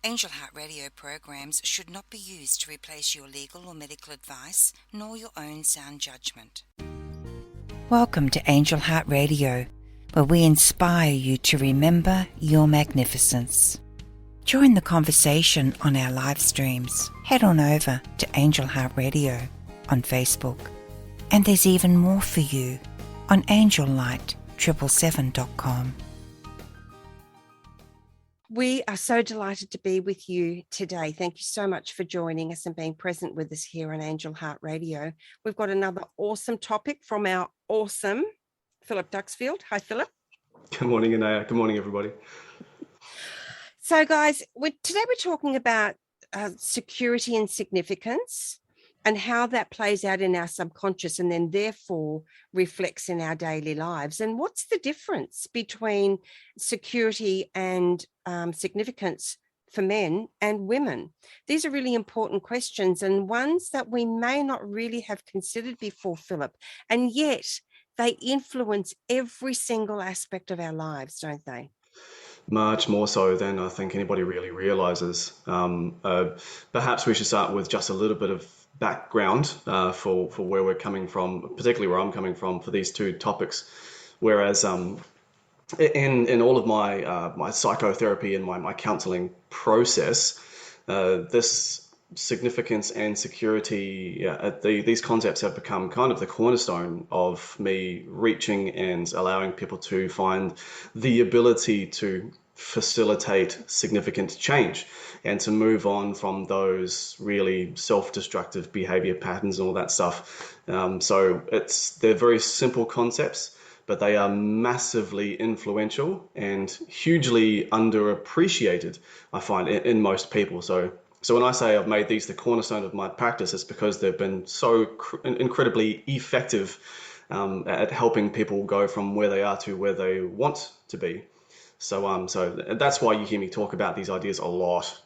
Angel Heart Radio programs should not be used to replace your legal or medical advice, nor your own sound judgment. Welcome to Angel Heart Radio, where we inspire you to remember your magnificence. Join the conversation on our live streams. Head on over to Angel Heart Radio on Facebook. And there's even more for you on angellight777.com. We are so delighted to be with you today. Thank you so much for joining us and being present with us here on Angel Heart Radio. We've got another awesome topic from our awesome Philip Duxfield. Hi, Philip. Good morning, Anayah. Good morning, everybody. So, guys, today we're talking about security and significance and how that plays out in our subconscious and then therefore reflects in our daily lives. And what's the difference between security and significance for men and women? These are really important questions and ones that we may not really have considered before, Philip, and yet they influence every single aspect of our lives, don't they? Much more so than I think anybody really realizes. Perhaps we should start with just a little bit of background for where we're coming from, particularly where I'm coming from for these two topics. Whereas in all of my psychotherapy and my counseling process, this significance and security, these concepts have become kind of the cornerstone of me reaching and allowing people to find the ability to facilitate significant change and to move on from those really self-destructive behavior patterns and all that stuff. So they're very simple concepts, but they are massively influential and hugely underappreciated, I find, in most people. So when I say I've made these the cornerstone of my practice, it's because they've been so incredibly effective at helping people go from where they are to where they want to be. So that's why you hear me talk about these ideas a lot.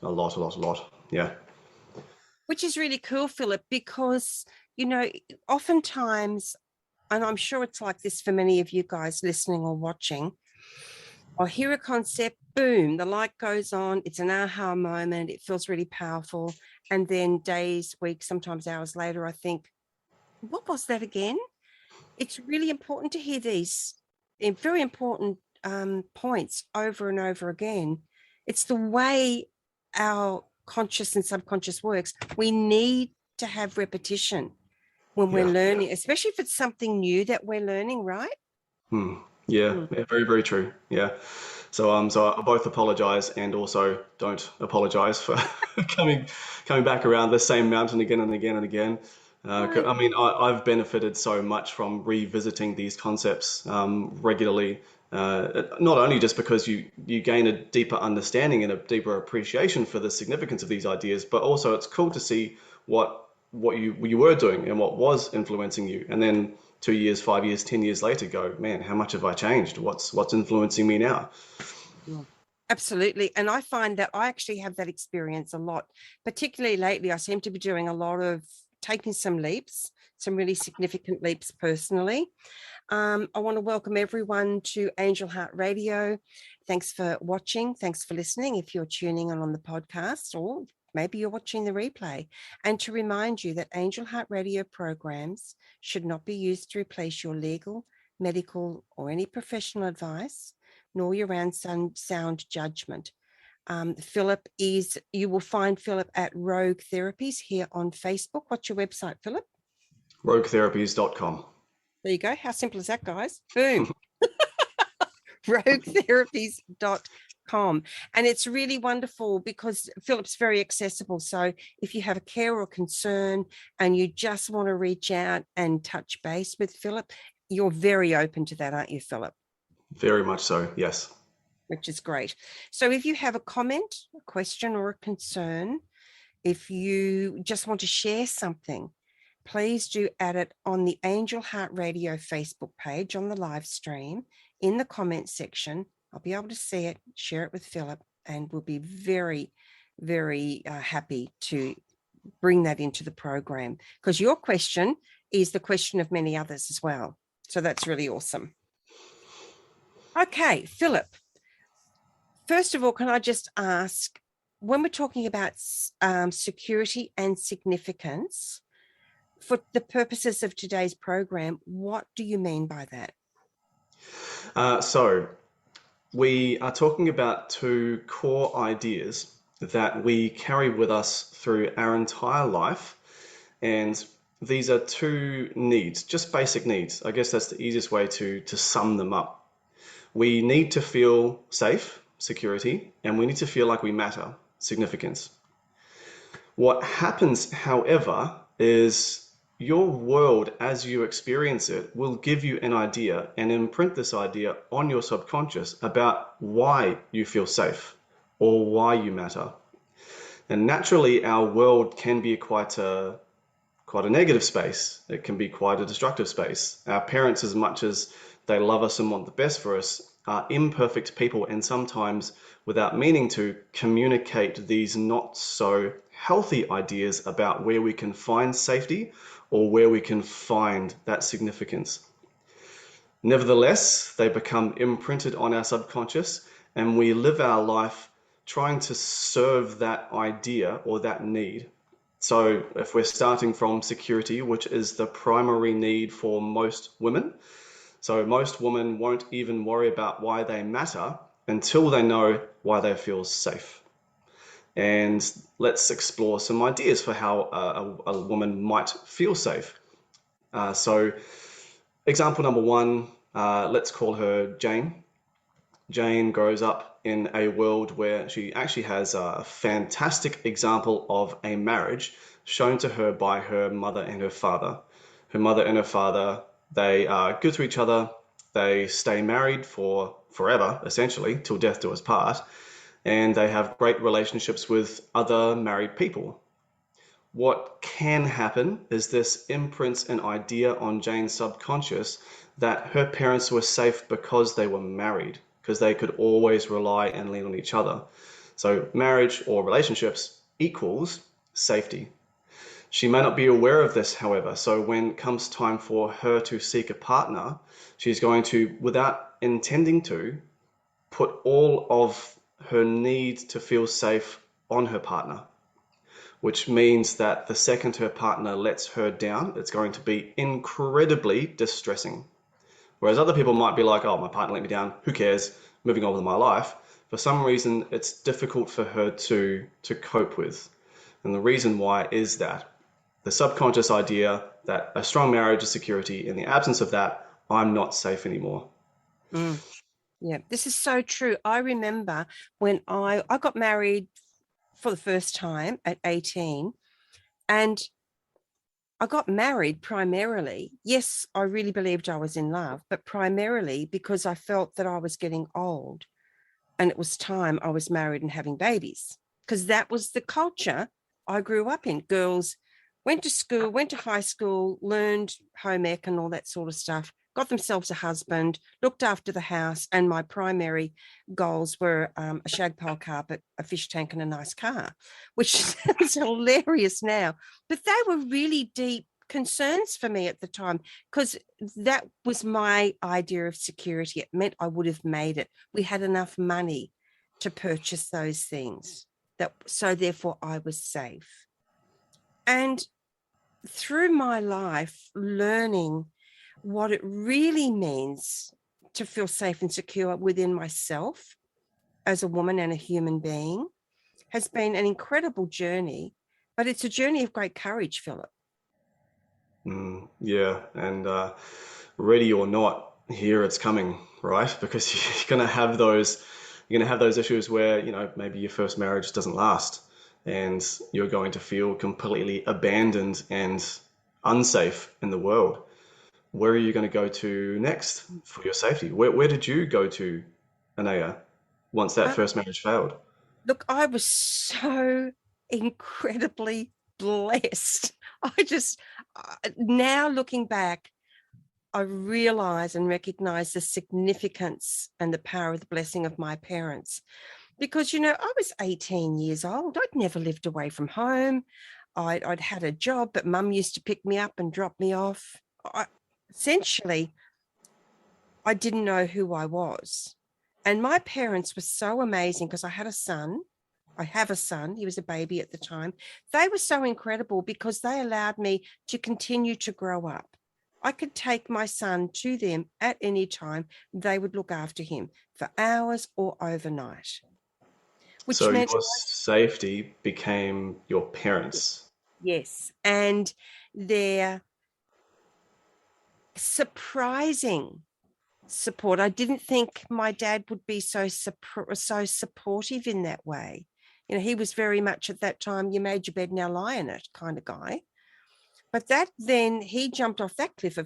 Yeah. Which is really cool, Philip, because, oftentimes, and I'm sure it's like this for many of you guys listening or watching, I'll hear a concept, boom, the light goes on. It's an aha moment. It feels really powerful. And then days, weeks, sometimes hours later, I think, what was that again? It's really important to hear these very important points over and over again. It's the way our conscious and subconscious works. We need to have repetition when we're learning, especially if it's something new that we're learning, right? Yeah, very, very true. Yeah. So I both apologize and also don't apologize for coming back around the same mountain again and again and again. Right. I mean, I've benefited so much from revisiting these concepts regularly. Not only just because you gain a deeper understanding and a deeper appreciation for the significance of these ideas, but also it's cool to see what you were doing and what was influencing you, and then 2 years, 5 years, 10 years later, go, man, how much have I changed? What's influencing me now? Absolutely. And I find that I actually have that experience a lot, particularly lately. I seem to be doing a lot of taking some leaps, some really significant leaps personally. I want to welcome everyone to Angel Heart Radio. Thanks for watching. Thanks for listening. If you're tuning in on the podcast, or maybe you're watching the replay, and to remind you that Angel Heart Radio programs should not be used to replace your legal, medical, or any professional advice, nor your own sound judgment. Philip you will find Philip at Rogue Therapies here on Facebook. What's your website, Philip? roguetherapies.com. There you go. How simple is that, guys? Boom. roguetherapies.com. And it's really wonderful because Philip's very accessible. So if you have a care or concern and you just want to reach out and touch base with Philip, you're very open to that, aren't you, Philip? Very much so, yes. Which is great. So if you have a comment, a question, or a concern, if you just want to share something, please do add it on the Angel Heart Radio Facebook page on the live stream in the comment section. I'll be able to see it, share it with Philip, and we'll be very, very happy to bring that into the program, because your question is the question of many others as well. So that's really awesome. Okay, Philip, first of all, can I just ask, when we're talking about security and significance, for the purposes of today's program, what do you mean by that? So we are talking about two core ideas that we carry with us through our entire life. And these are two needs, just basic needs. I guess that's the easiest way to sum them up. We need to feel safe, security, and we need to feel like we matter, significance. What happens, however, is your world as you experience it will give you an idea and imprint this idea on your subconscious about why you feel safe or why you matter. And naturally, our world can be quite a negative space. It can be quite a destructive space. Our parents, as much as they love us and want the best for us, are imperfect people, and sometimes, without meaning to, communicate these not so healthy ideas about where we can find safety or where we can find that significance. Nevertheless, they become imprinted on our subconscious, and we live our life trying to serve that idea or that need. So if we're starting from security, which is the primary need for most women, so most women won't even worry about why they matter until they know why they feel safe. And let's explore some ideas for how a woman might feel safe. So example number one, let's call her Jane. Jane grows up in a world where she actually has a fantastic example of a marriage shown to her by her mother and her father. Her mother and her father, they are good to each other. They stay married for forever, essentially, till death do us part. And they have great relationships with other married people. What can happen is this imprints an idea on Jane's subconscious that her parents were safe because they were married, because they could always rely and lean on each other. So marriage or relationships equals safety. She may not be aware of this, however, so when it comes time for her to seek a partner, she's going to, without intending to, put all of her need to feel safe on her partner, which means that the second her partner lets her down, it's going to be incredibly distressing. Whereas other people might be like, oh, my partner let me down, who cares, moving on with my life. For some reason, it's difficult for her to cope with. And the reason why is that the subconscious idea that a strong marriage is security. In the absence of that, I'm not safe anymore. Mm. Yeah, this is so true. I remember when I got married for the first time at 18, and I got married primarily. Yes, I really believed I was in love, but primarily because I felt that I was getting old and it was time I was married and having babies, because that was the culture I grew up in. Girls went to school, went to high school, learned home ec and all that sort of stuff, got themselves a husband, looked after the house, and my primary goals were a shag pile carpet, a fish tank, and a nice car, which sounds hilarious now. But they were really deep concerns for me at the time, because that was my idea of security. It meant I would have made it. We had enough money to purchase those things, that so therefore I was safe. And through my life, learning what it really means to feel safe and secure within myself as a woman and a human being has been an incredible journey, but it's a journey of great courage, Philip. Yeah, and ready or not, here it's coming, right? Because you're gonna have those issues where, maybe your first marriage doesn't last, and you're going to feel completely abandoned and unsafe in the world. Where are you going to go to next for your safety? Where did you go to, Anayah, once that Uh, first marriage failed? Look, I was so incredibly blessed. I just, now looking back, I realize and recognize the significance and the power of the blessing of my parents. Because, I was 18 years old. I'd never lived away from home. I'd had a job, but mum used to pick me up and drop me off. Essentially, I didn't know who I was. And my parents were so amazing, because I had a son I have a son. He was a baby at the time. They were so incredible because they allowed me to continue to grow up. I could take my son to them at any time. They would look after him for hours or overnight, which So meant, your safety became your parents. yes, and their surprising support. I didn't think my dad would be so supportive in that way. You know, he was very much at that time, you made your bed, now lie in it kind of guy. But that then he jumped off that cliff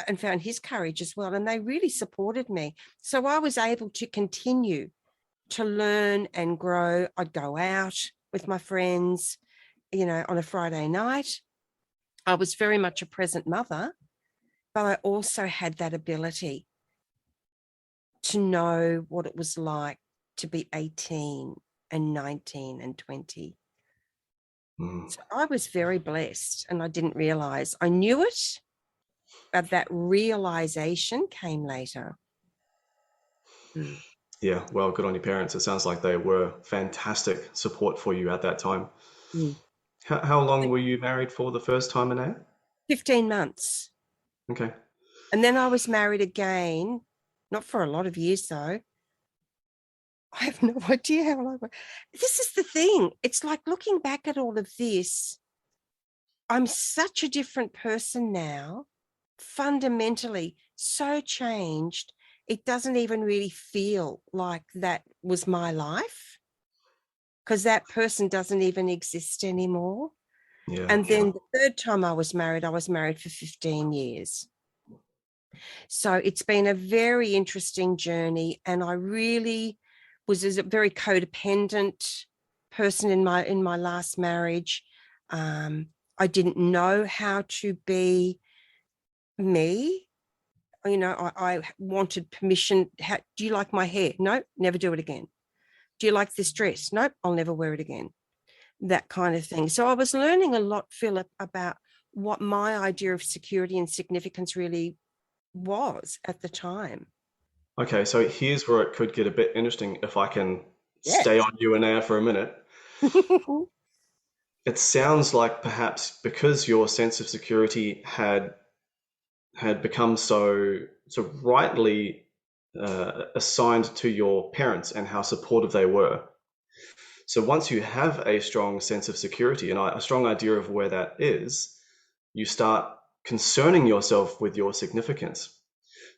and found his courage as well. And they really supported me. So I was able to continue to learn and grow. I'd go out with my friends, you know, on a Friday night. I was very much a present mother, but I also had that ability to know what it was like to be 18 and 19 and 20. Mm. So I was very blessed and I didn't realize. I knew it, but that realization came later. Mm. Yeah, well, good on your parents. It sounds like they were fantastic support for you at that time. Mm. How long were you married for the first time, Anayah? 15 months. Okay. And then I was married again, not for a lot of years though. I have no idea how long. This is the thing. It's like looking back at all of this, I'm such a different person now, fundamentally so changed. It doesn't even really feel like that was my life because that person doesn't even exist anymore. Yeah. And then the third time I was married for 15 years. So it's been a very interesting journey. And I really was a very codependent person in my last marriage. I didn't know how to be me. You know, I wanted permission. Do you like my hair? No, never do it again. Do you like this dress? Nope, I'll never wear it again. That kind of thing. So I was learning a lot, Philip, about what my idea of security and significance really was at the time. Okay, so here's where it could get a bit interesting if I can Yes. stay on you and Anayah for a minute. It sounds like perhaps because your sense of security had become so rightly assigned to your parents and how supportive they were. So once you have a strong sense of security and a strong idea of where that is, you start concerning yourself with your significance.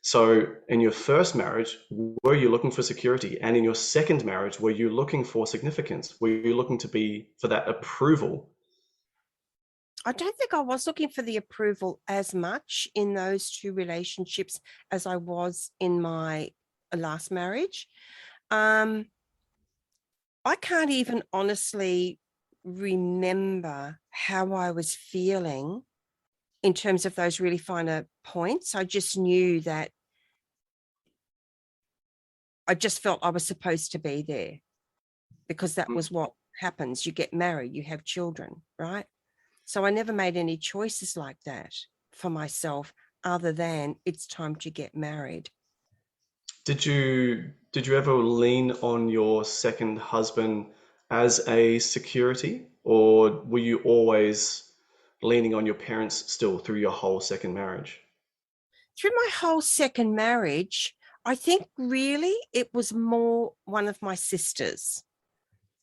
So in your first marriage, were you looking for security? And in your second marriage, were you looking for significance? Were you looking to be for that approval? I don't think I was looking for the approval as much in those two relationships as I was in my last marriage. I can't even honestly remember how I was feeling in terms of those really finer points. I just knew that I just felt I was supposed to be there because that was what happens. You get married, you have children, right? So I never made any choices like that for myself other than it's time to get married. Did you ever lean on your second husband as a security, or were you always leaning on your parents still through your whole second marriage? Through my whole second marriage, I think really it was more one of my sisters.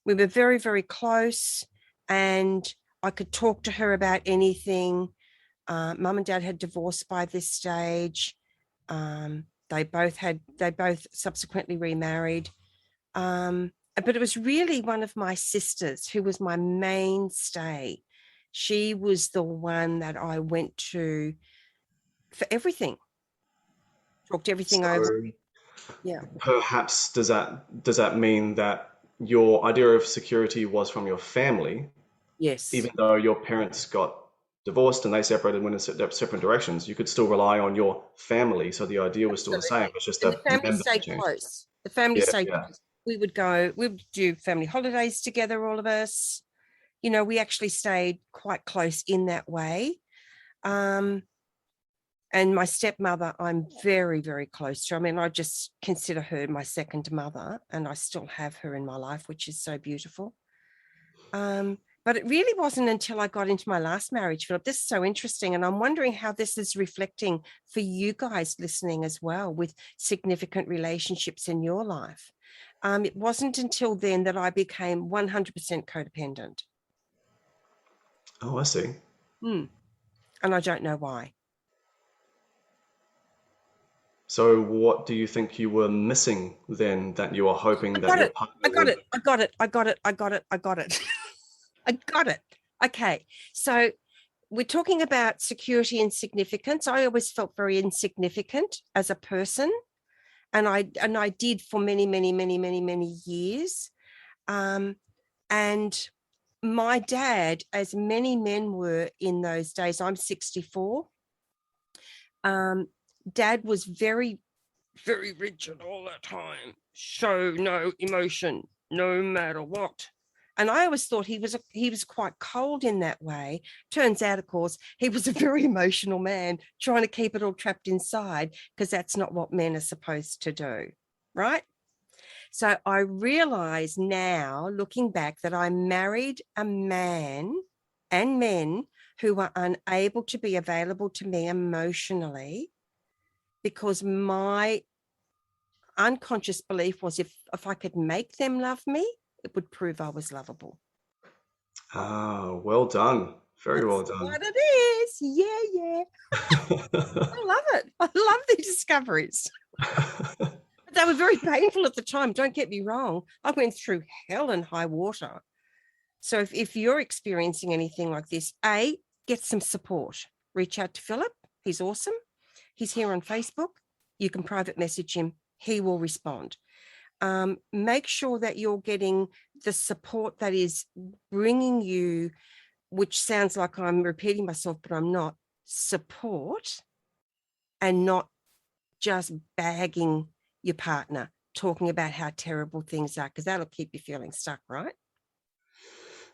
We were very, very close and I could talk to her about anything. Mum and dad had divorced by this stage. They both subsequently remarried. But it was really one of my sisters who was my mainstay. She was the one that I went to for everything, talked everything over. So Yeah. perhaps does that mean that your idea of security was from your family, Yes. even though your parents got divorced and they separated and went in separate directions, you could still rely on your family. So the idea was still the same. Absolutely. It's just And the the family members stayed changed. close. The family Yeah, stayed yeah. close. We would do family holidays together, all of us. You know, we actually stayed quite close in that way. And my stepmother, I'm very, very close to. I mean, I just consider her my second mother, and I still have her in my life, which is so beautiful. But it really wasn't until I got into my last marriage, Philip. This is so interesting. And I'm wondering how this is reflecting for you guys listening as well with significant relationships in your life. It wasn't until then that I became 100% codependent. Oh, I see. And I don't know why. So what do you think you were missing then that you were hoping I that got your it. I partner got would? it. I got it. I got it. I got it. I got it. I got it. Okay. So we're talking about security and significance. I always felt very insignificant as a person. And I did for many, many, many, many, many years. And my dad, as many men were in those days, I'm 64. Dad was very, very rigid all the time. Show no emotion, no matter what. And I always thought he was quite cold in that way. Turns out, of course, he was a very emotional man, trying to keep it all trapped inside, because that's not what men are supposed to do, right? So I realize now, looking back, that I married a man and men who were unable to be available to me emotionally, because my unconscious belief was if I could make them love me, it would prove I was lovable. Ah, well done. Very well That's done. what it is. Yeah, yeah. I love it. I love the discoveries. But they were very painful at the time. Don't get me wrong. I went through hell and high water. So if you're experiencing anything like this, get some support. Reach out to Philip. He's awesome. He's here on Facebook. You can private message him. He will respond. Make sure that you're getting the support that is bringing you, which sounds like I'm repeating myself, but I'm not, support, and not just bagging your partner, talking about how terrible things are, because that'll keep you feeling stuck, right?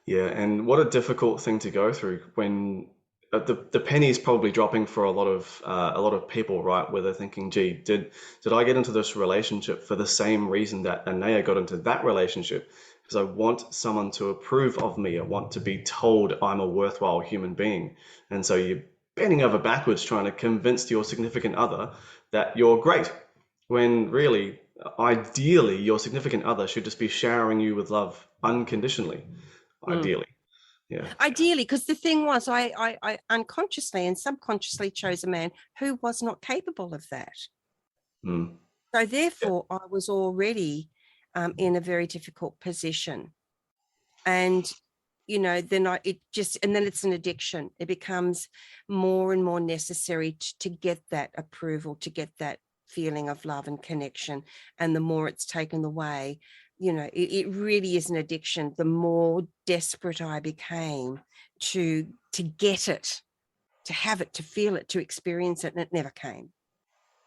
Yeah, and what a difficult thing to go through when the penny's probably dropping for a lot of people, right? Where they're thinking, "Gee, did I get into this relationship for the same reason that Anayah got into that relationship? Because I want someone to approve of me. I want to be told I'm a worthwhile human being." And so you're bending over backwards trying to convince your significant other that you're great, when really, ideally, your significant other should just be showering you with love unconditionally. Mm. Ideally, yeah. Ideally, because the thing was, I unconsciously and subconsciously chose a man who was not capable of that. Mm. So Yeah. therefore, I was already in a very difficult position. And then it's an addiction. It becomes more and more necessary to get that approval, to get that feeling of love and connection. And the more it's taken away, it really is an addiction. The more desperate I became to get it, to have it, to feel it, to experience it, and it never came.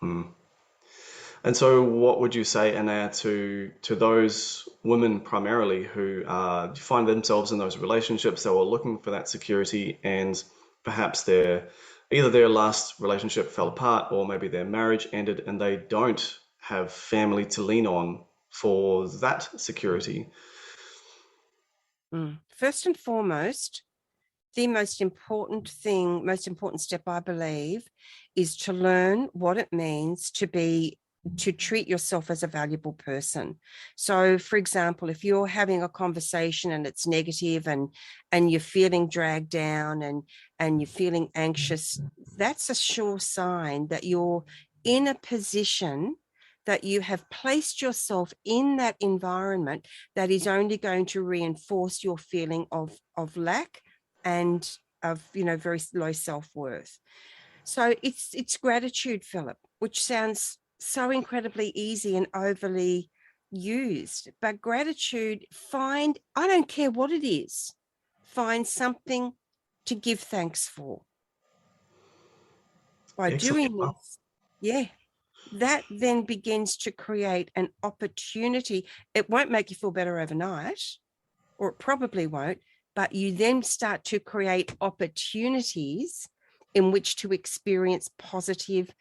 Mm. And so, what would you say, Anna, to those women primarily who find themselves in those relationships that were looking for that security, and perhaps either their last relationship fell apart, or maybe their marriage ended, and they don't have family to lean on for that security? First and foremost, the most important step, I believe, is to learn what it means to treat yourself as a valuable person. So, for example, if you're having a conversation and it's negative and you're feeling dragged down and you're feeling anxious, that's a sure sign that you're in a position that you have placed yourself in that environment that is only going to reinforce your feeling of lack and of very low self-worth. So it's gratitude, Philip, which sounds so incredibly easy and overly used. But gratitude, I don't care what it is, find something to give thanks for. By Excellent. doing Well, this, yeah, that then begins to create an opportunity. It won't make you feel better overnight, or it probably won't, but you then start to create opportunities in which to experience positive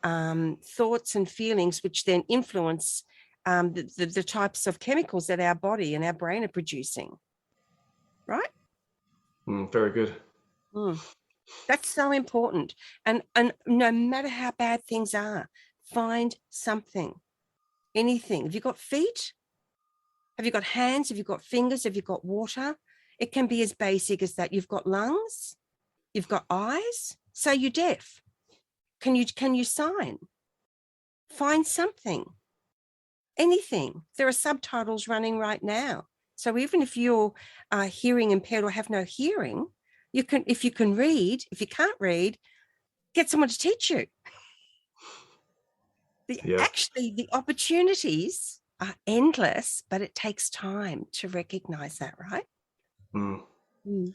thoughts and feelings, which then influence the types of chemicals that our body and our brain are producing. right? Very good. Mm. That's so important. And no matter how bad things are, find something, anything. Have you got feet? Have you got hands? Have you got fingers? Have you got water? It can be as basic as that. You've got lungs, you've got eyes. So you're deaf. Can you sign? Find something, anything. There are subtitles running right now. So even if you're hearing impaired or have no hearing, you can, if you can read, if you can't read, get someone to teach you. Yeah. Actually, the opportunities are endless, but it takes time to recognize that, right? Mm. Mm.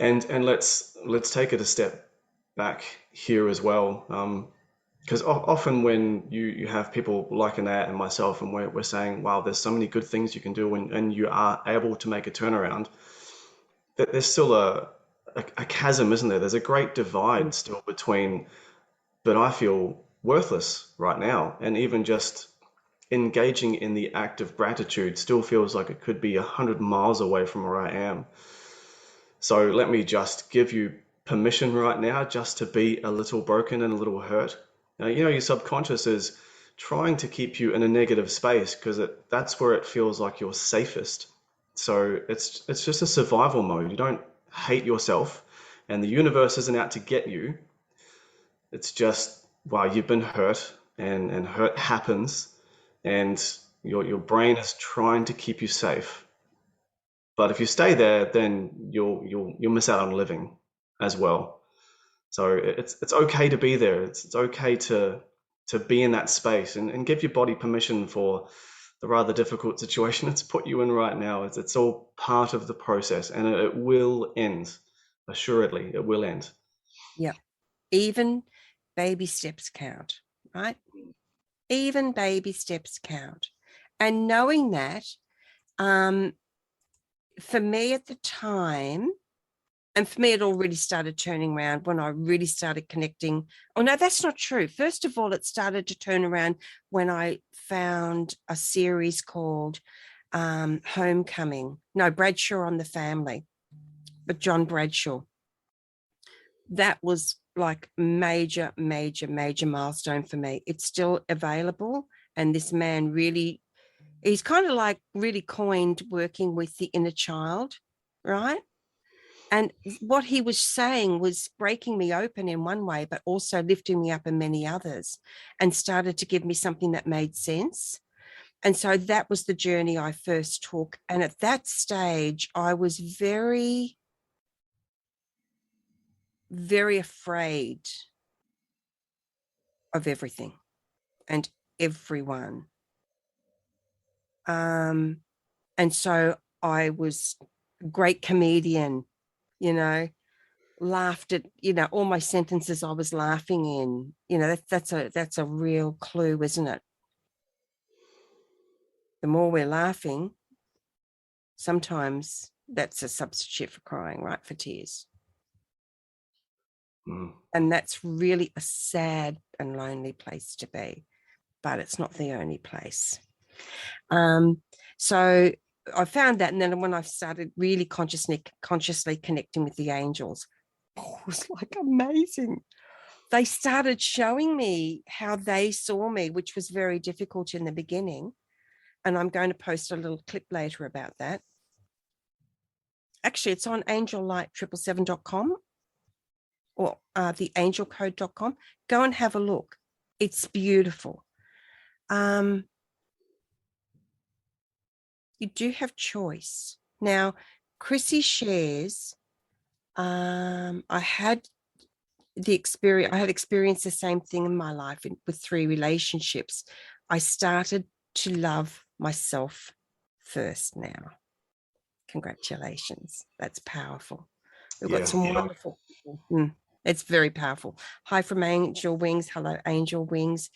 And let's take it a step back here as well. Because often when you have people like Anayah and myself, and we're saying, wow, there's so many good things you can do, and you are able to make a turnaround, that there's still a chasm, isn't there? There's a great Mm. divide still between, but I feel worthless right now. And even just engaging in the act of gratitude still feels like it could be 100 miles away from where I am. So let me just give you permission right now just to be a little broken and a little hurt. Now, your subconscious is trying to keep you in a negative space because that's where it feels like you're safest. So it's just a survival mode. You don't hate yourself, and the universe isn't out to get you. It's just, wow, you've been hurt, and hurt happens, and your brain is trying to keep you safe. But if you stay there, then you'll miss out on living as well. So it's okay to be there. It's okay to be in that space, and give your body permission for the rather difficult situation it's put you in right now. It's all part of the process, and it will end. Assuredly, it will end. Yeah. Even baby steps count, right? Even baby steps count. And knowing that, um, for me at the time, and for me, it already started turning around when I really started connecting. Oh, no, that's not true. First of all, it started to turn around when I found a series called Homecoming. No, Bradshaw on the Family, but John Bradshaw. That was like major, major, major milestone for me. It's still available. And this man really, he's kind of like really coined working with the inner child, right? And what he was saying was breaking me open in one way, but also lifting me up in many others, and started to give me something that made sense. And so that was the journey I first took. And at that stage, I was very, very afraid of everything and everyone. And so I was a great comedian, you know, laughed at, all my sentences I was laughing in. That's a real clue, isn't it? The more we're laughing, sometimes that's a substitute for crying, right? For tears. Mm. And that's really a sad and lonely place to be, but it's not the only place. So I found that, and then when I started really consciously connecting with the angels, it was like amazing. They started showing me how they saw me, which was very difficult in the beginning. And I'm going to post a little clip later about that. Actually, it's on angellight777.com or theangelcode.com. Go and have a look. It's beautiful. You do have choice. Now, Chrissy shares, I had experienced the same thing in my life with 3 relationships. I started to love myself first now. Congratulations. That's powerful. We've got Yeah. some wonderful people. It's very powerful. Hi from Angel Wings. Hello, Angel Wings.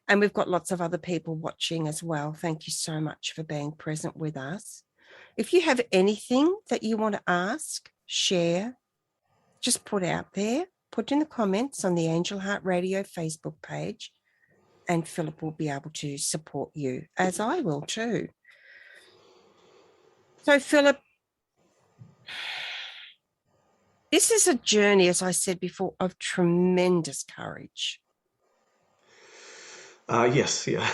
And we've got lots of other people watching as well. Thank you so much for being present with us. If you have anything that you want to ask, share, just put out there, put in the comments on the Angel Heart Radio Facebook page, and Philip will be able to support you, as I will too. So, Philip, This is a journey, as I said before, of tremendous courage. Yes, yeah.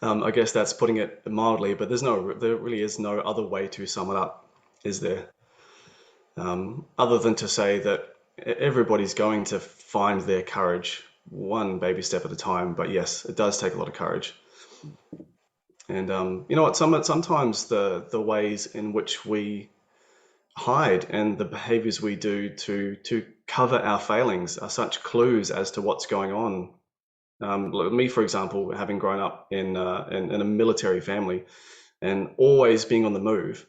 I guess that's putting it mildly, but there really is no other way to sum it up, is there? Other than to say that everybody's going to find their courage one baby step at a time. But yes, it does take a lot of courage. And you know what? Sometimes the ways in which we hide and the behaviors we do to cover our failings are such clues as to what's going on. Like me, for example, having grown up in a military family and always being on the move,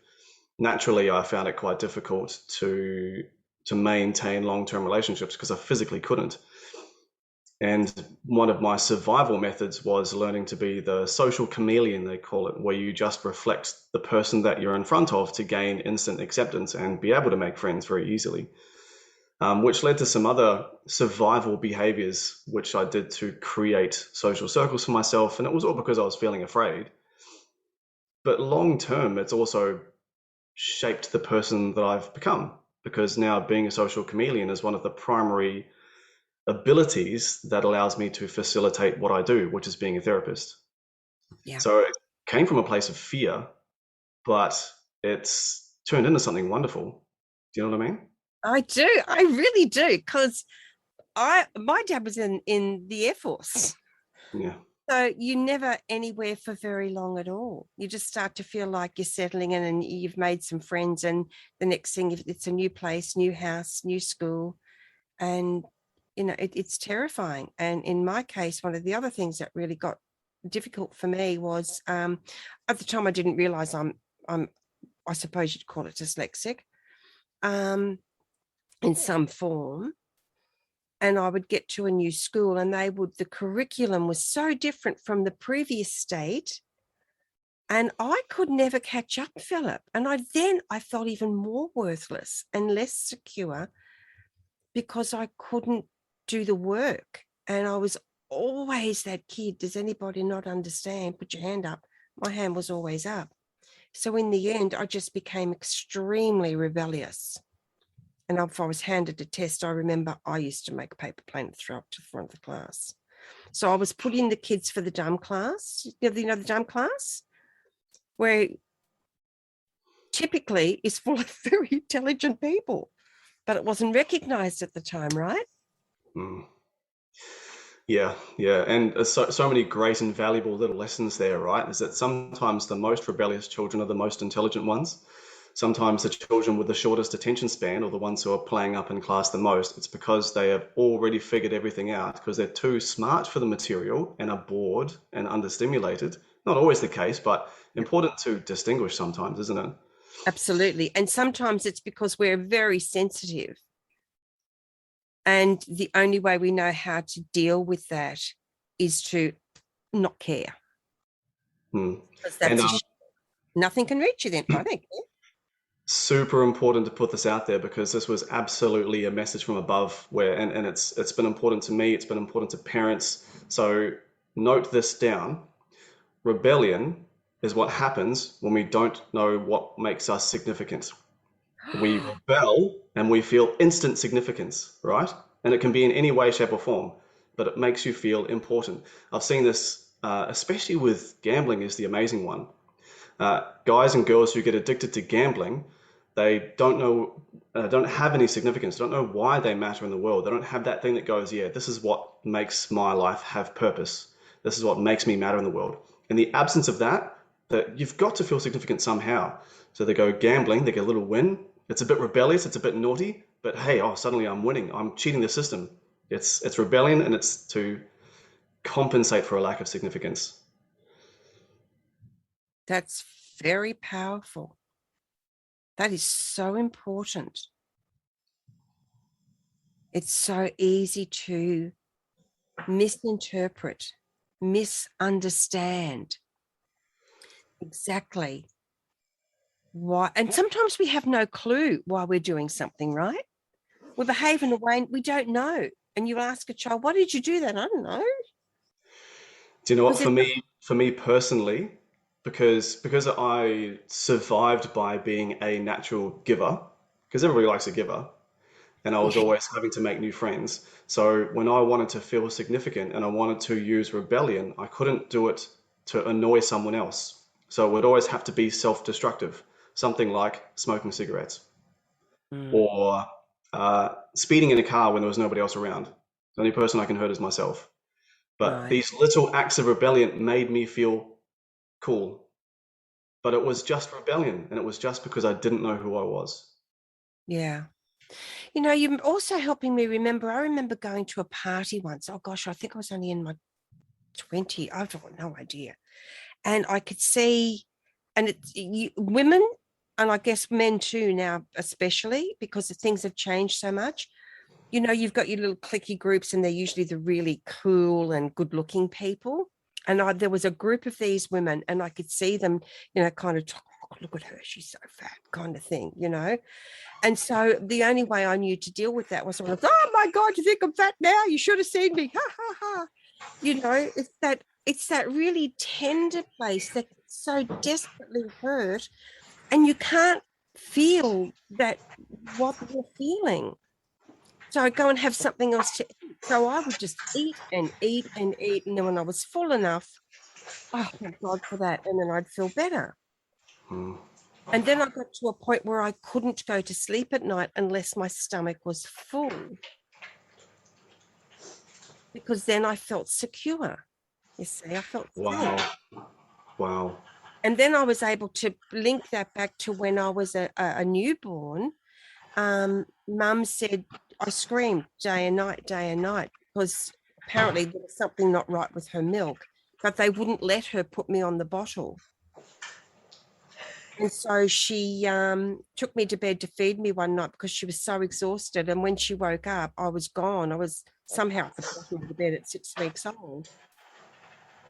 naturally I found it quite difficult to maintain long-term relationships because I physically couldn't. And one of my survival methods was learning to be the social chameleon, they call it, where you just reflect the person that you're in front of to gain instant acceptance and be able to make friends very easily. Which led to some other survival behaviors, which I did to create social circles for myself. And it was all because I was feeling afraid. But long term, it's also shaped the person that I've become because now being a social chameleon is one of the primary abilities that allows me to facilitate what I do, which is being a therapist. Yeah, So it came from a place of fear, but it's turned into something wonderful. Do you know what I mean? I do. I really do. Because my dad was in the Air Force. Yeah. So you're never anywhere for very long at all. You just start to feel like you're settling in and you've made some friends. And the next thing, if it's a new place, new house, new school, and it's terrifying. And in my case, one of the other things that really got difficult for me was at the time I didn't realize I'm I suppose you'd call it dyslexic um, in some form. And I would get to a new school and the curriculum was so different from the previous state. And I could never catch up, Philip. And I felt even more worthless and less secure because I couldn't do the work. And I was always that kid. Does anybody not understand? Put your hand up. My hand was always up. So in the end, I just became extremely rebellious. And if I was handed a test, I remember I used to make a paper plane and throw it to the front of the class. So I was put in the kids for the dumb class. The dumb class, where typically is full of very intelligent people, but it wasn't recognized at the time, right? Mm. Yeah, yeah, and so many great and valuable little lessons there, right? Is that sometimes the most rebellious children are the most intelligent ones. Sometimes the children with the shortest attention span or the ones who are playing up in class the most, it's because they have already figured everything out because they're too smart for the material and are bored and understimulated. Not always the case, but Yep. important to distinguish sometimes, isn't it? Absolutely. And sometimes it's because we're very sensitive. And the only way we know how to deal with that is to not care. Hmm. Because And nothing can reach you then. I think. super important to put this out there because this was absolutely a message from above where and it's been important to me, it's been important to parents. So note this down. Rebellion is what happens when we don't know what makes us significant. We rebel and we feel instant significance, right? And it can be in any way, shape, or form, but it makes you feel important. I've seen this, especially with gambling, is the amazing one. Guys and girls who get addicted to gambling, they don't know, don't have any significance, don't know why they matter in the world. They don't have that thing that goes, yeah, this is what makes my life have purpose. This is what makes me matter in the world. In the absence of that, that you've got to feel significant somehow. So they go gambling, they get a little win. It's a bit rebellious, it's a bit naughty, but hey, oh, suddenly I'm winning. I'm cheating the system. It's rebellion and it's to compensate for a lack of significance. That's very powerful. That is so important. It's so easy to misinterpret, misunderstand exactly why. And sometimes we have no clue why we're doing something, right? We behave in a way we don't know. And you ask a child, why did you do that? I don't know. Do you know what? Because For me personally, because I survived by being a natural giver, because everybody likes a giver, and I was Yeah. always having to make new friends. So when I wanted to feel significant and I wanted to use rebellion, I couldn't do it to annoy someone else. So it would always have to be self-destructive, something like smoking cigarettes Mm, or speeding in a car when there was nobody else around. The only person I can hurt is myself. But right. these little acts of rebellion made me feel cool. But it was just rebellion, and it was just because I didn't know who I was. Yeah. You know, you're also helping me remember. I remember going to a party once. Oh gosh, I think I was only in my 20. I've got no idea. And I could see, and it's women, and I guess men too now, especially because the things have changed so much. You know, you've got your little clicky groups, and they're usually the really cool and good-looking people. And there was a group of these women, and I could see them, kind of talk, "Oh, look at her, she's so fat," kind of thing, And so the only way I knew to deal with that was, oh my God, you think I'm fat now? You should have seen me. Ha ha ha. It's that really tender place that so desperately hurt, and you can't feel that what you're feeling. So I'd go and have something else to eat. So I would just eat and eat and eat. And then when I was full enough, oh, thank God for that. And then I'd feel better. Hmm. And then I got to a point where I couldn't go to sleep at night unless my stomach was full, because then I felt secure. You see, I felt safe. Wow. Wow. And then I was able to link that back to when I was a newborn. Mum said I screamed day and night, because apparently there was something not right with her milk, but they wouldn't let her put me on the bottle. And so she took me to bed to feed me one night because she was so exhausted. And when she woke up, I was gone. I was somehow at the bottom of the bed at 6 weeks old.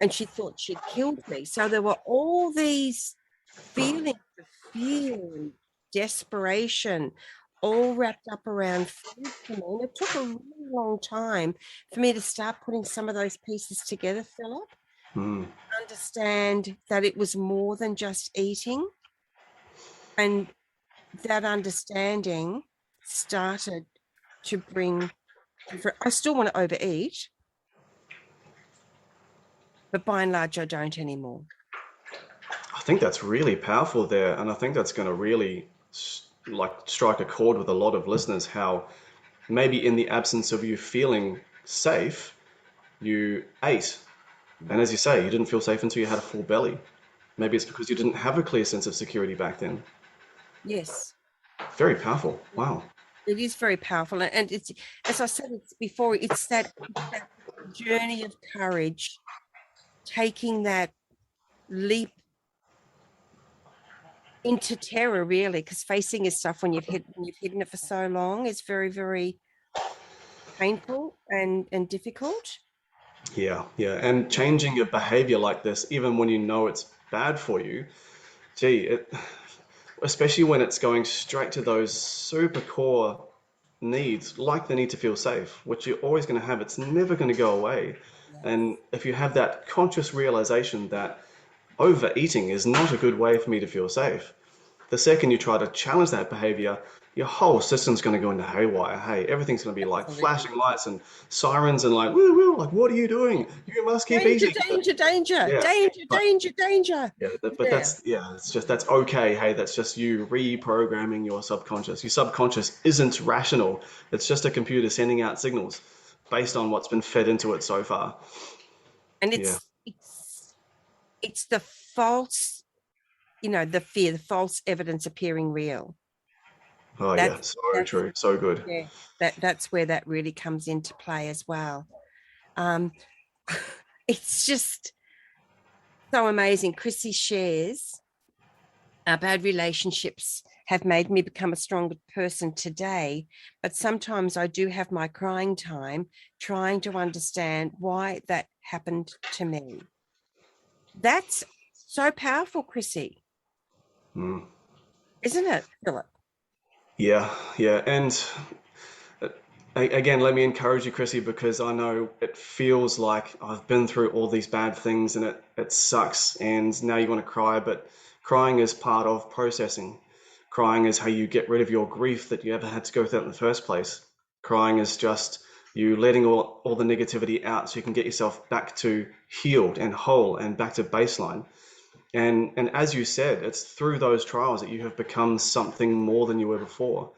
And she thought she'd killed me. So there were all these feelings of fear and desperation all wrapped up around food for me. And it took a really long time for me to start putting some of those pieces together, Philip, Hmm. understand that it was more than just eating. And that understanding started to bring different. I still want to overeat, but by and large, I don't anymore. I think that's really powerful there, and I think that's going to really like strike a chord with a lot of listeners. How maybe in the absence of you feeling safe, you ate, and as you say, you didn't feel safe until you had a full belly. Maybe it's because you didn't have a clear sense of security back then. Yes, Very powerful. Wow. it is very powerful, and it's, as I said before, it's that journey of courage, taking that leap into terror, really, because facing your stuff when you've hidden it for so long is very, very painful and difficult. Yeah, yeah. And changing your behavior like this, even when you know it's bad for you, gee, especially when it's going straight to those super core needs, like the need to feel safe, which you're always going to have, it's never going to go away. And if you have that conscious realization that overeating is not a good way for me to feel safe, the second you try to challenge that behavior, your whole system's going to go into haywire. Hey, everything's going to be like Absolutely. flashing lights and sirens and like, woo, woo, like, what are you doing? You must keep Danger, eating. danger, danger, Yeah. danger, But danger, danger. yeah, but Yeah, that's, yeah, it's just, that's okay. Hey, that's just you reprogramming your subconscious. Your subconscious isn't rational. It's just a computer sending out signals based on what's been fed into it so far. and Yeah. it's the false, the fear, the false evidence appearing real. Oh, yeah. That's So that's true. So good. yeah, that's where that really comes into play as well. Um, it's just so amazing. Chrissy shares, our bad relationships have made me become a stronger person today, but sometimes I do have my crying time trying to understand why that happened to me. That's so powerful, Chrissy, isn't it, Philip? Yeah. Yeah. And Again, let me encourage you, Chrissy, because I know it feels like I've been through all these bad things and it sucks. And now you want to cry, but crying is part of processing. Crying is how you get rid of your grief that you ever had to go through in the first place. Crying is just you letting all the negativity out so you can get yourself back to healed and whole and back to baseline. And as you said, it's through those trials that you have become something more than you were before.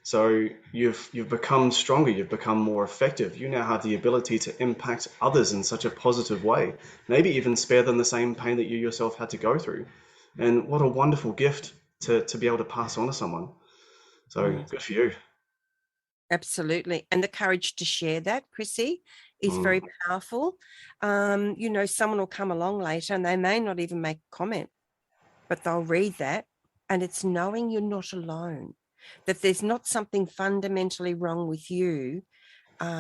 So you've become stronger, you've become more effective. You now have the ability to impact others in such a positive way, maybe even spare them the same pain that you yourself had to go through. And what a wonderful gift to be able to pass on to someone. So Mm. good for you. Absolutely. And the courage to share that, Chrissy, is Mm. very powerful. Someone will come along later and they may not even make a comment, but they'll read that. And it's knowing you're not alone, that there's not something fundamentally wrong with you.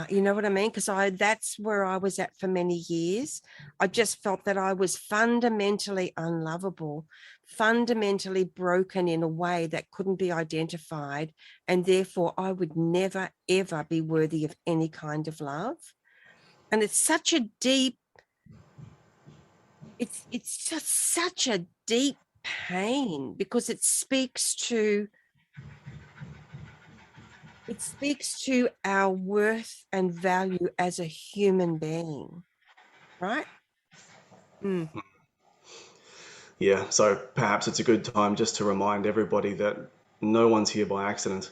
You know what I mean? Because that's where I was at for many years. I just felt that I was fundamentally unlovable, fundamentally broken in a way that couldn't be identified. And therefore, I would never, ever be worthy of any kind of love. And it's such a deep, it's just such a deep pain because it speaks to our worth and value as a human being, right? Mm, Yeah, so perhaps it's a good time just to remind everybody that no one's here by accident.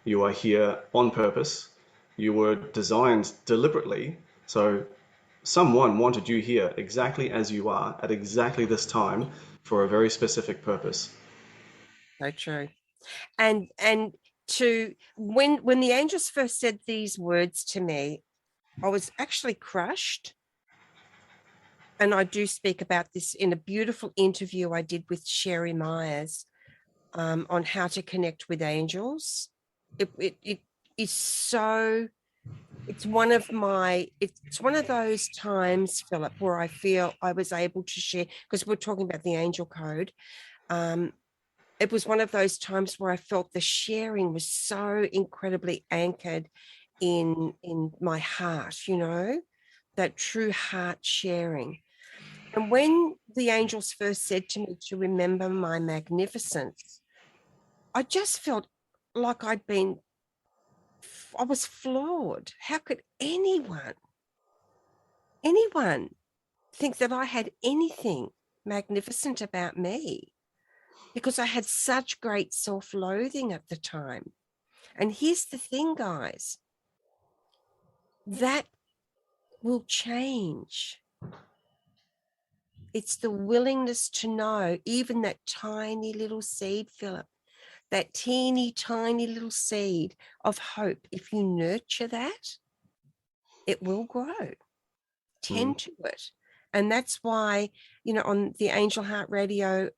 You are here on purpose. You were designed deliberately. So someone wanted you here exactly as you are at exactly this time for a very specific purpose. so true. And to when the angels first said these words to me, I was actually crushed. And I do speak about this in a beautiful interview I did with Sherry Myers on how to connect with angels. It is so it's one of those times, Philip, where I feel I was able to share, because we're talking about the angel code. It was one of those times where I felt the sharing was so incredibly anchored in my heart, that true heart sharing. And when the angels first said to me to remember my magnificence, I just felt like I was flawed. How could anyone think that I had anything magnificent about me? Because I had such great self-loathing at the time. And here's the thing, guys, that will change. It's the willingness to know, even that tiny little seed, Philip, that teeny tiny little seed of hope. If you nurture that, it will grow. Mm. Tend to it. And that's why, on the Angel Heart Radio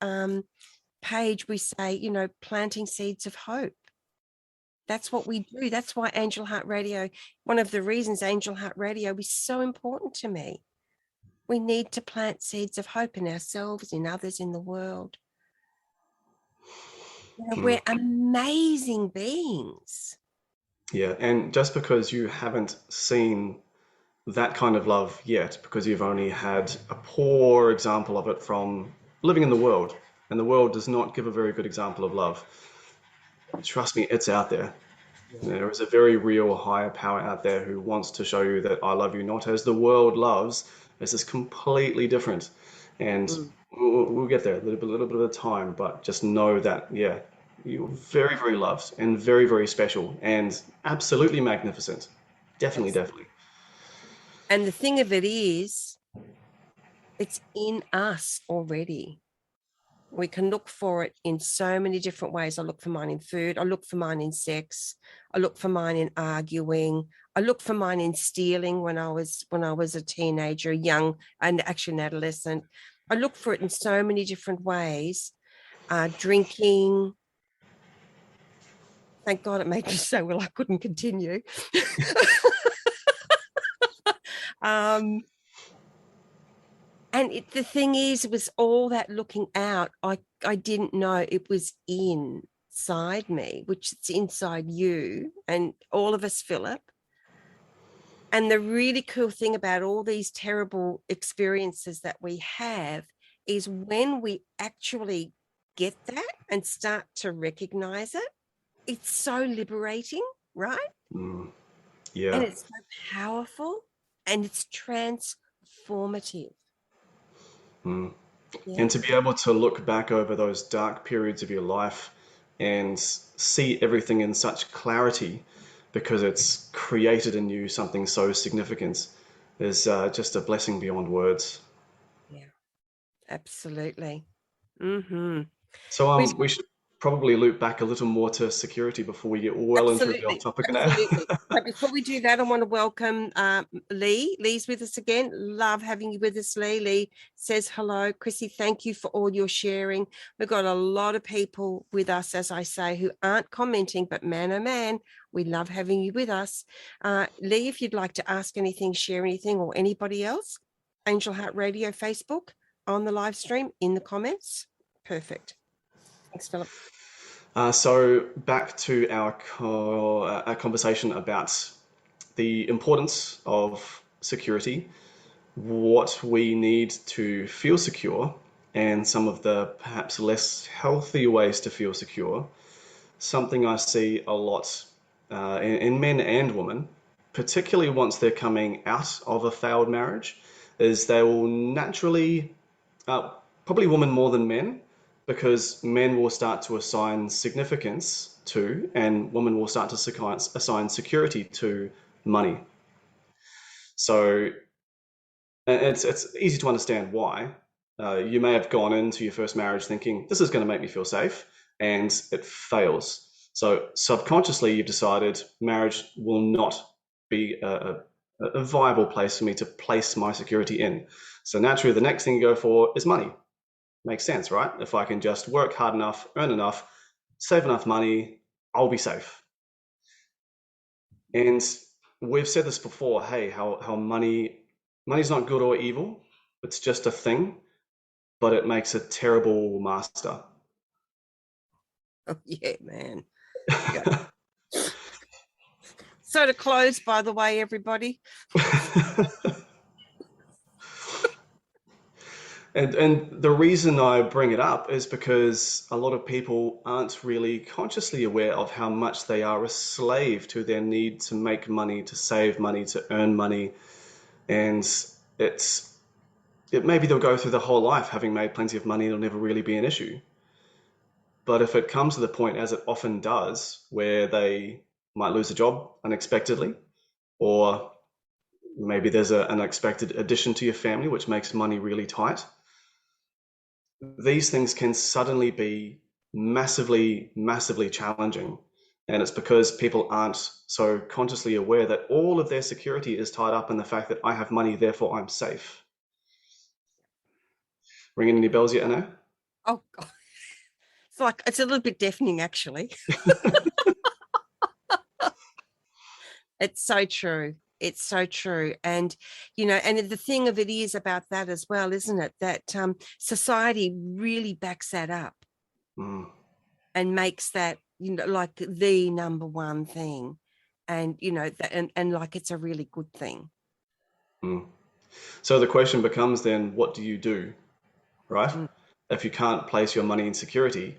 page, we say, planting seeds of hope. That's what we do. That's why Angel Heart Radio, one of the reasons Angel Heart Radio is so important to me. We need to plant seeds of hope in ourselves, in others, in the world. Mm. We're amazing beings. Yeah, and just because you haven't seen that kind of love yet, because you've only had a poor example of it from living in the world, and the world does not give a very good example of love. Trust me, it's out there. Yeah. There is a very real higher power out there who wants to show you that I love you, not as the world loves. This is completely different. And Mm. we'll get there a little bit of time, but just know that, yeah, you're very, very loved and very, very special and absolutely magnificent. Definitely, definitely. And the thing of it is, it's in us already. We can look for it in so many different ways. I look for mine in food. I look for mine in sex. I look for mine in arguing. I look for mine in stealing when I was a teenager, young, and actually an adolescent. I look for it in so many different ways. Drinking. Thank God it made me so well I couldn't continue. um, and the thing is, it was all that looking out. I didn't know it was inside me, which it's inside you and all of us, Philip. And the really cool thing about all these terrible experiences that we have is when we actually get that and start to recognize it, it's so liberating, right? Mm, And yeah. it's so powerful and it's transformative. Mm. Yeah. And to be able to look back over those dark periods of your life and see everything in such clarity because it's created in you something so significant is just a blessing beyond words. Yeah. Absolutely. Mm-hmm. So We we should probably loop back a little more to security before we get well and truly off Absolutely, topic now. absolutely. But before we do that, I want to welcome Lee. Lee's with us again. Love having you with us, Lee. Lee says hello. Chrissy, thank you for all your sharing. We've got a lot of people with us, as I say, who aren't commenting, but man, oh man, we love having you with us. Lee, if you'd like to ask anything, share anything, or anybody else, Angel Heart Radio Facebook on the live stream in the comments. Perfect. Thanks, Philip. So back to our conversation about the importance of security, what we need to feel secure, and some of the perhaps less healthy ways to feel secure. Something I see a lot in men and women, particularly once they're coming out of a failed marriage, is they will naturally, probably women more than men, because men will start to assign significance to, and women will start to assign security to money. So it's easy to understand why. You may have gone into your first marriage thinking, this is going to make me feel safe, and it fails. So subconsciously, you've decided marriage will not be a viable place for me to place my security in. So naturally, the next thing you go for is money. Makes sense, right? If I can just work hard enough, earn enough, save enough money, I'll be safe. And we've said this before, hey, how money's not good or evil. It's just a thing, but it makes a terrible master. Oh, yeah, man. Yeah. So to close, by the way, everybody. And the reason I bring it up is because a lot of people aren't really consciously aware of how much they are a slave to their need to make money, to save money, to earn money. And it's it maybe they'll go through the whole life having made plenty of money, it'll never really be an issue. But if it comes to the point, as it often does, where they might lose a job unexpectedly, or maybe there's an unexpected addition to your family, which makes money really tight, these things can suddenly be massively, massively challenging. And it's because people aren't so consciously aware that all of their security is tied up in the fact that I have money, therefore I'm safe. Ringing any bells yet, Anna? Oh, God. It's a little bit deafening, actually. It's so true. It's so true. And, and the thing of it is about that as well, isn't it? That society really backs that up Mm. and makes that, like the number one thing. And, that, and like it's a really good thing. Mm. So the question becomes then, what do you do, right? Mm. If you can't place your money in security,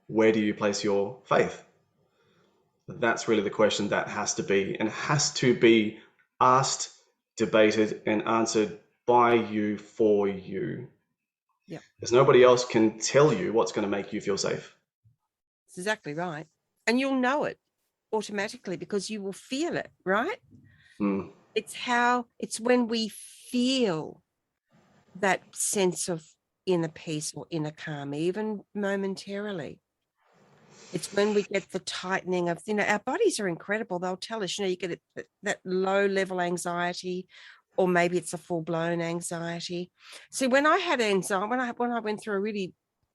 where do you place your faith? That's really the question that has to be, and has to be asked, debated, and answered by you for you. Yeah, Because nobody else can tell you what's going to make you feel safe. that's exactly right. And you'll know it automatically because you will feel it, right? Mm. It's when we feel that sense of inner peace or inner calm, even momentarily. It's when we get the tightening of, our bodies are incredible. They'll tell us, you get that low level anxiety, or maybe it's a full blown anxiety. See, when I had anxiety, when I went through a really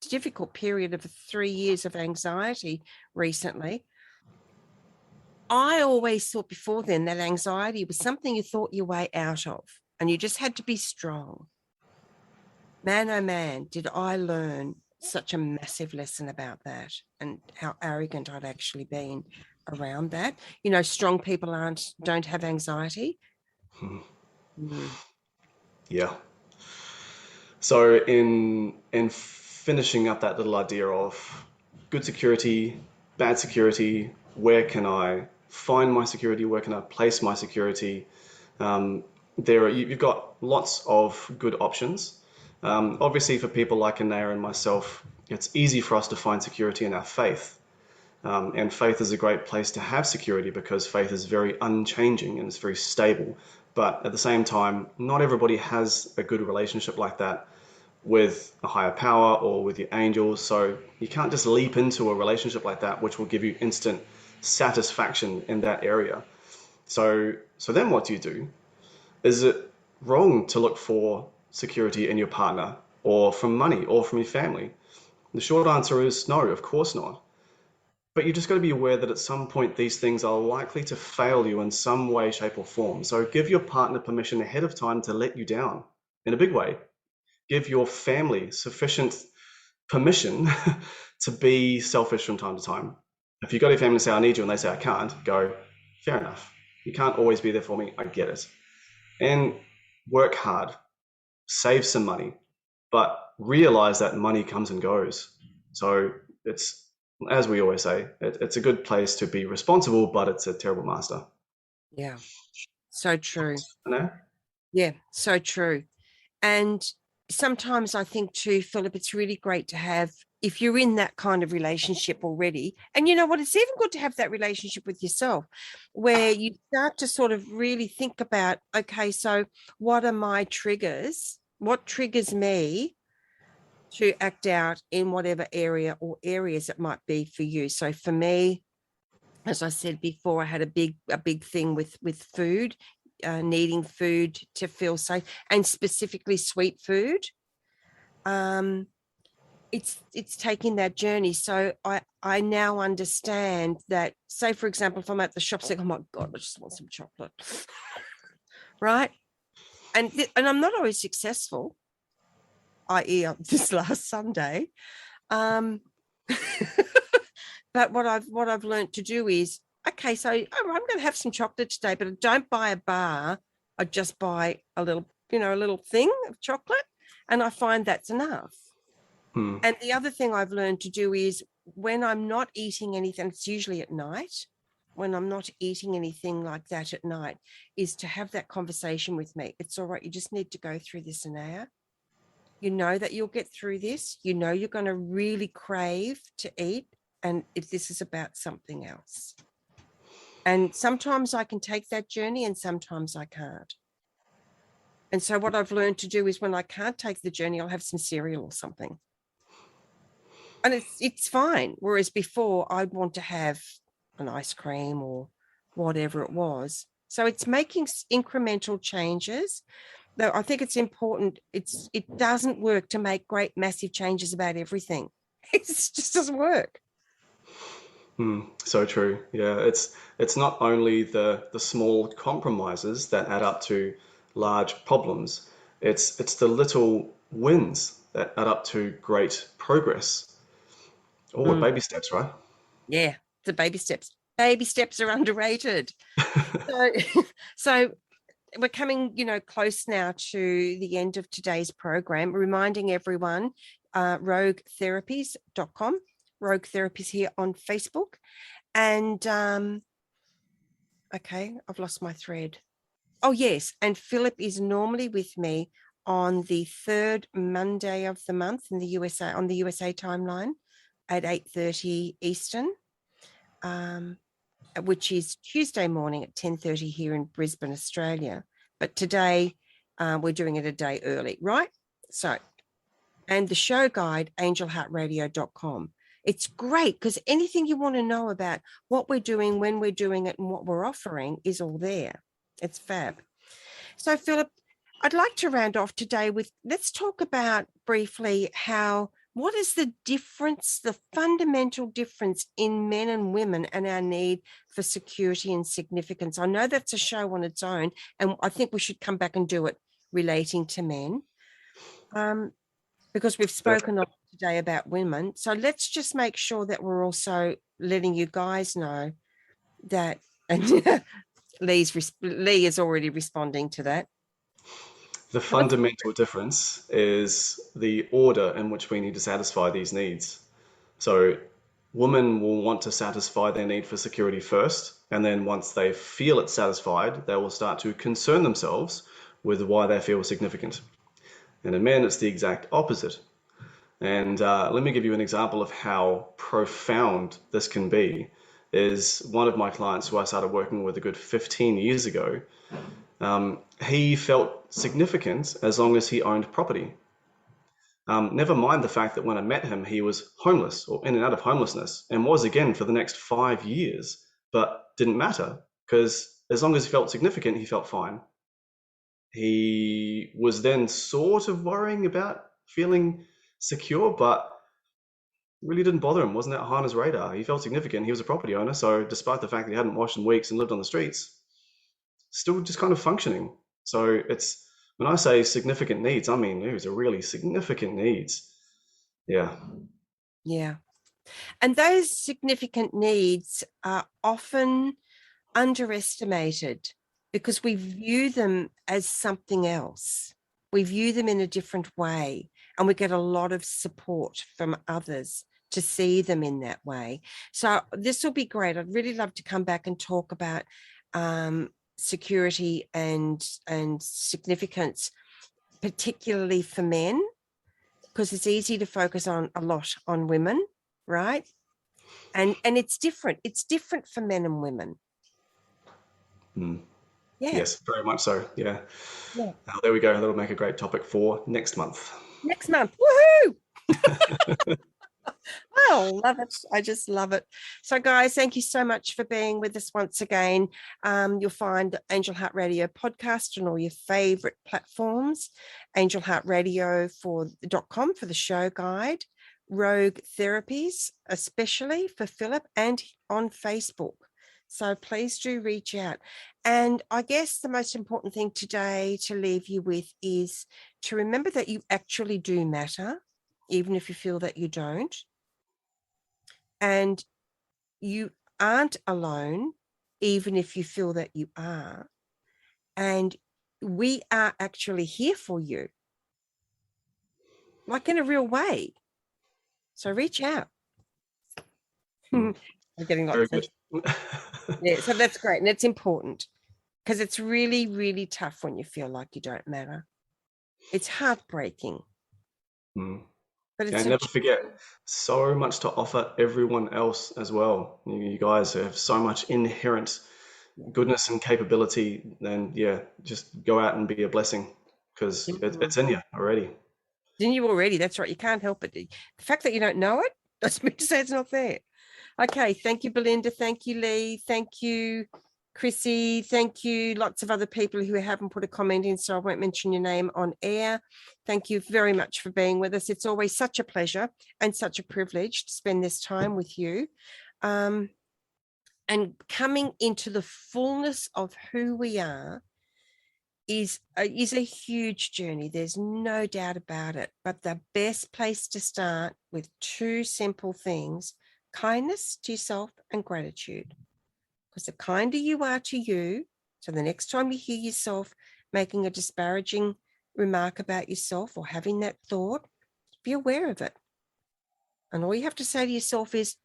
difficult period of 3 years of anxiety recently, I always thought before then that anxiety was something you thought your way out of, and you just had to be strong. Man, oh man, did I learn such a massive lesson about that and how arrogant I'd actually been around that. Strong people don't have anxiety. Hmm. Mm. Yeah. So in finishing up that little idea of good security, bad security, where can I find my security? Where can I place my security? You've got lots of good options. Obviously, for people like Anayah and myself, it's easy for us to find security in our faith. And faith is a great place to have security because faith is very unchanging and it's very stable. But at the same time, not everybody has a good relationship like that with a higher power or with your angels. So you can't just leap into a relationship like that, which will give you instant satisfaction in that area. So then what do you do? Is it wrong to look for security in your partner or from money or from your family? The short answer is no, of course not. But you just got to be aware that at some point these things are likely to fail you in some way, shape, or form. So give your partner permission ahead of time to let you down in a big way. Give your family sufficient permission to be selfish from time to time. If you got your family to say, I need you, and they say, I can't, go, fair enough. You can't always be there for me. I get it. And work hard, save some money, but realize that money comes and goes. So it's, as we always say, it's a good place to be responsible, but it's a terrible master. Yeah, so true. You know? Yeah, so true. And sometimes I think too, Philip, it's really great to have, if you're in that kind of relationship already, and you know what, it's even good to have that relationship with yourself where you start to sort of really think about, okay, so what are my triggers? What triggers me to act out in whatever area or areas it might be for you? So for me, as I said before, I had a big thing with food, needing food to feel safe, and specifically sweet food. Um, it's taking that journey. So I now understand that. Say for example, if I'm at the shop saying, "Oh my God, I just want some chocolate," right? And I'm not always successful. I.e., this last Sunday. Um, but what I've learned to do is, okay, so I'm going to have some chocolate today, but I don't buy a bar. I just buy a little, a little thing of chocolate, and I find that's enough. Hmm. And the other thing I've learned to do is when I'm not eating anything, it's usually at night. When I'm not eating anything like that at night, is to have that conversation with me. It's all right. You just need to go through this, Anayah. You know that you'll get through this. You know you're going to really crave to eat. And if this is about something else. And sometimes I can take that journey and sometimes I can't. And so what I've learned to do is when I can't take the journey, I'll have some cereal or something. And it's fine. Whereas before I'd want to have an ice cream or whatever it was. So it's making incremental changes. Though I think it's important. It doesn't work to make great massive changes about everything. It just doesn't work. So true. Yeah, it's not only the small compromises that add up to large problems. It's the little wins that add up to great progress. Oh, Mm, baby steps, right? yeah, the baby steps. Baby steps are underrated. So, so we're coming, close now to the end of today's program, reminding everyone, roguetherapies.com, Rogue Therapies here on Facebook. And okay, I've lost my thread. Oh, yes. And Philip is normally with me on the third Monday of the month in the USA, on the USA timeline at 8:30 Eastern, which is Tuesday morning at 10:30 here in Brisbane, Australia. But today we're doing it a day early, right? So, and the show guide, angelheartradio.com. It's great because anything you want to know about what we're doing, when we're doing it, and what we're offering is all there. It's fab. So, Philip, I'd like to round off today with, let's talk about briefly what is the difference, the fundamental difference in men and women and our need for security and significance. I know that's a show on its own, and I think we should come back and do it relating to men. Because we've spoken today about women. So let's just make sure that we're also letting you guys know that, and Lee is already responding to that. The fundamental difference is the order in which we need to satisfy these needs. So women will want to satisfy their need for security first, and then once they feel it's satisfied, they will start to concern themselves with why they feel significant. And in men, it's the exact opposite. And let me give you an example of how profound this can be. Is one of my clients who I started working with a good 15 years ago. He felt significant as long as he owned property. Never mind the fact that when I met him, he was homeless or in and out of homelessness and was again for the next 5 years, but didn't matter because as long as he felt significant, he felt fine. He was then sort of worrying about feeling secure, but really didn't bother him, wasn't that high on his radar. He felt significant. He was a property owner, so despite the fact that he hadn't washed in weeks and lived on the streets, still just kind of functioning. So it's when I say significant needs, I mean these are really significant needs. Yeah. Yeah. And those significant needs are often underestimated because we view them as something else. We view them in a different way, and we get a lot of support from others to see them in that way. So this will be great. I'd really love to come back and talk about security and significance, particularly for men, because it's easy to focus on a lot on women, right? And it's different. It's different for men and women. Yeah. Yes, very much so. Yeah. Yeah. There we go. That'll make a great topic for next month. Next month. Woohoo! Oh, love it. I just love it. So guys, thank you so much for being with us once again. You'll find Angel Heart Radio podcast on all your favorite platforms. angelheartradio.com for the show guide. Rogue Therapies, especially for Philip, and on Facebook. So please do reach out. And I guess the most important thing today to leave you with is to remember that you actually do matter, even if you feel that you don't. And you aren't alone, even if you feel that you are. And we are actually here for you, like in a real way. So reach out. I'm getting lots of... Yeah, so that's great. And it's important because it's really, really tough when you feel like you don't matter. It's heartbreaking. But it's never forget, so much to offer everyone else as well. You guys have so much inherent goodness and capability. Then, yeah, just go out and be a blessing because it's in you already. It's in you already. That's right. You can't help it. The fact that you don't know it doesn't mean to say it's not there. Okay. Thank you, Belinda. Thank you, Lee. Thank you, Chrissy. Thank you. Lots of other people who haven't put a comment in, so I won't mention your name on air. Thank you very much for being with us. It's always such a pleasure and such a privilege to spend this time with you. And coming into the fullness of who we are is a huge journey. There's no doubt about it. But the best place to start with two simple things: kindness to yourself and gratitude. Because the kinder you are to you, so the next time you hear yourself making a disparaging remark about yourself or having that thought, be aware of it. And all you have to say to yourself is,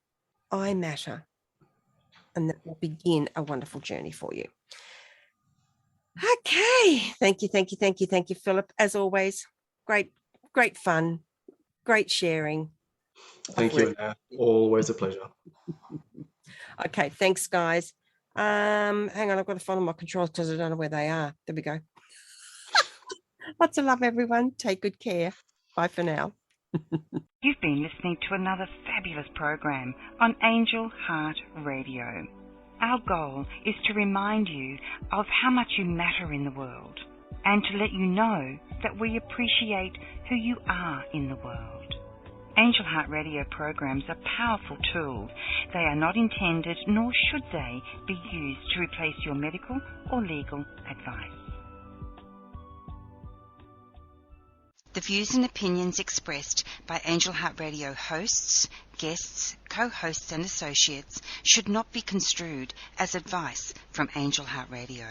I matter. And that will begin a wonderful journey for you. Okay. Thank you, Philip. As always, great fun, great sharing. Thank you, Anayah. Always a pleasure. Okay, thanks, guys. Hang on, I've got to follow my controls because I don't know where they are. There we go. Lots of love, everyone. Take good care. Bye for now. You've been listening to another fabulous program on Angel Heart Radio. Our goal is to remind you of how much you matter in the world and to let you know that we appreciate who you are in the world. Angel Heart Radio programs are powerful tools. They are not intended, nor should they, be used to replace your medical or legal advice. The views and opinions expressed by Angel Heart Radio hosts, guests, co-hosts and associates should not be construed as advice from Angel Heart Radio.